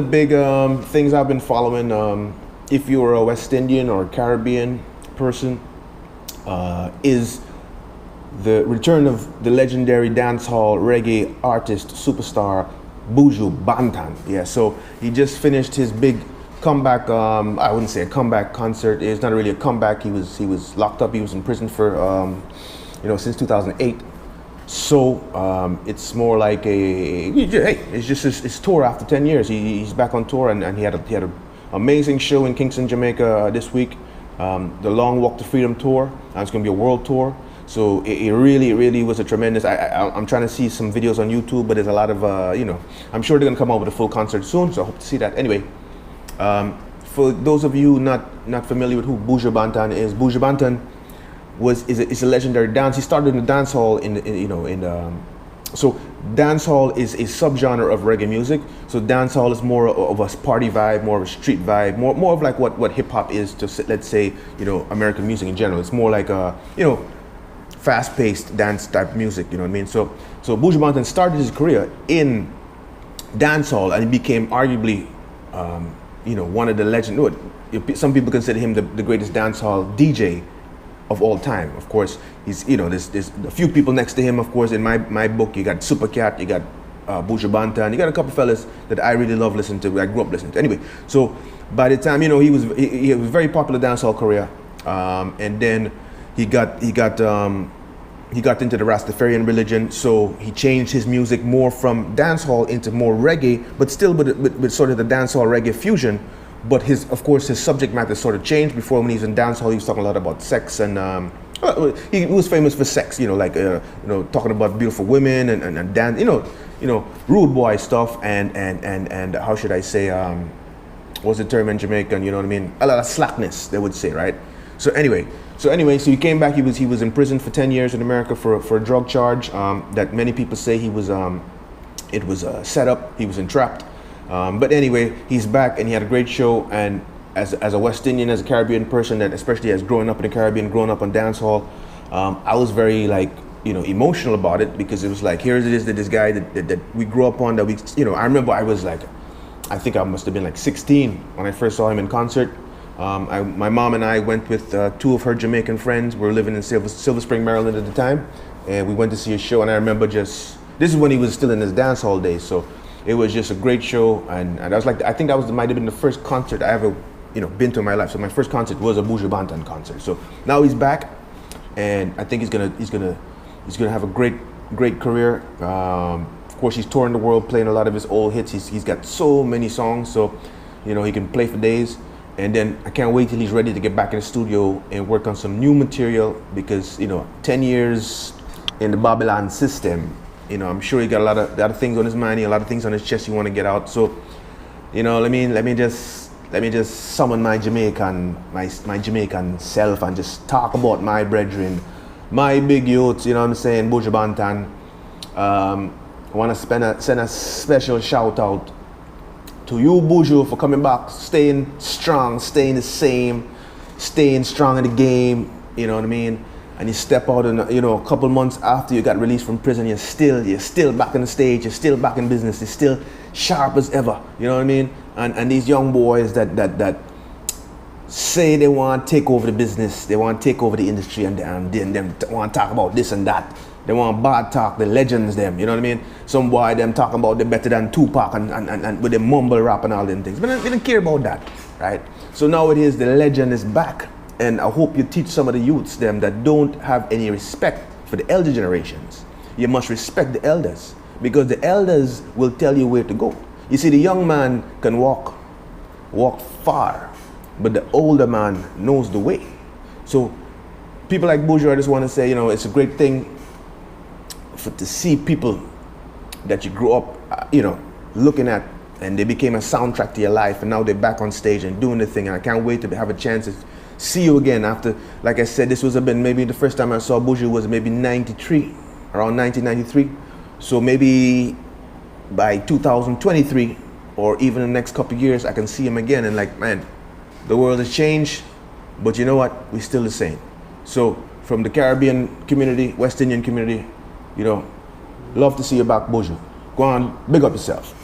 the big things I've been following, if you're a West Indian or Caribbean person, is the return of the legendary dancehall reggae artist, superstar, Buju Banton. Yeah, so he just finished his big comeback, I wouldn't say a comeback concert. It's not really a comeback. He was locked up. He was in prison for, since 2008. So it's more like it's just his tour after 10 years. He's back on tour, and he had an amazing show in Kingston, Jamaica this week. The Long Walk to Freedom tour. It's going to be a world tour. So it really was a tremendous. I'm trying to see some videos on YouTube, but there's a lot of I'm sure they're going to come out with a full concert soon. So I hope to see that. Anyway, for those of you not familiar with who Buju Banton is, Buju Banton is a legendary dance. He started in the dancehall so dancehall is a subgenre of reggae music. So dancehall is more of a party vibe, more of a street vibe, more of like what hip hop is to, let's say, American music in general. It's more like a fast-paced dance type music. You know what I mean? So Buju Banton started his career in dancehall, and he became arguably one of the legend. Some people consider him the greatest dancehall DJ of all time. Of course, he's there's a few people next to him. Of course, in my book, you got Supercat, you got Buju Banton, you got a couple fellas that I really love listening to. I grew up listening to. Anyway, so by the time he was very popular dancehall career, and then he got into the Rastafarian religion. So he changed his music more from dancehall into more reggae, but still with sort of the dancehall reggae fusion. But his subject matter sort of changed. Before, when he was in dancehall, he was talking a lot about sex, and he was famous for sex. Talking about beautiful women and dance. Rude boy stuff, and how should I say? What's the term in Jamaican? You know what I mean? A lot of slackness, they would say, right? So anyway, he came back. He was in prison for 10 years in America for a drug charge that many people say it was a setup. He was entrapped. But anyway, he's back, and he had a great show. And as a West Indian, as a Caribbean person, that especially as growing up in the Caribbean, growing up on dancehall, I was very emotional about it, because it was like, here it is that this guy that we grew up on, that we I remember I think I must have been 16 when I first saw him in concert. My mom and I went with two of her Jamaican friends. We were living in Silver Spring, Maryland at the time, and we went to see a show. And I remember this is when he was still in his dancehall days. So it was just a great show, and I was I think that might have been the first concert I ever been to in my life. So my first concert was a Buju Banton concert. So now he's back, and I think he's gonna have a great career. Of course, he's touring the world, playing a lot of his old hits. He's got so many songs, so he can play for days. And then I can't wait till he's ready to get back in the studio and work on some new material, because 10 years in the Babylon system, I'm sure he got a lot of things on his mind, a lot of things on his chest he want to get out. So let me just summon my Jamaican self and just talk about my brethren, my big youths. You know what I'm saying? Buju Banton. I want to send a special shout out to you, Buju, for coming back, staying strong, staying the same, staying strong in the game. You know what I mean? And you step out, and a couple months after you got released from prison, you're still back on the stage, you're still back in business, you're still sharp as ever. You know what I mean? And these young boys that say they want to take over the business, they want to take over the industry, and them want to talk about this and that. They want bad talk, the legends them, you know what I mean? Some boy them talking about they better than Tupac and with the mumble rap and all them things. But they don't care about that, right? So now it is, the legend is back. And I hope you teach some of the youths them that don't have any respect for the elder generations. You must respect the elders, because the elders will tell you where to go. You see, the young man can walk far, but the older man knows the way. So people like Buju, I just want to say, it's a great thing to see people that you grew up, looking at, and they became a soundtrack to your life, and now they're back on stage and doing the thing. And I can't wait to have a chance to see you again after, like I said, this was maybe the first time I saw Buju was maybe 93, around 1993. So maybe by 2023, or even the next couple of years, I can see him again, and man, the world has changed, but you know what? We're still the same. So from the Caribbean community, West Indian community, love to see you back, Buju. Go on, big up yourself.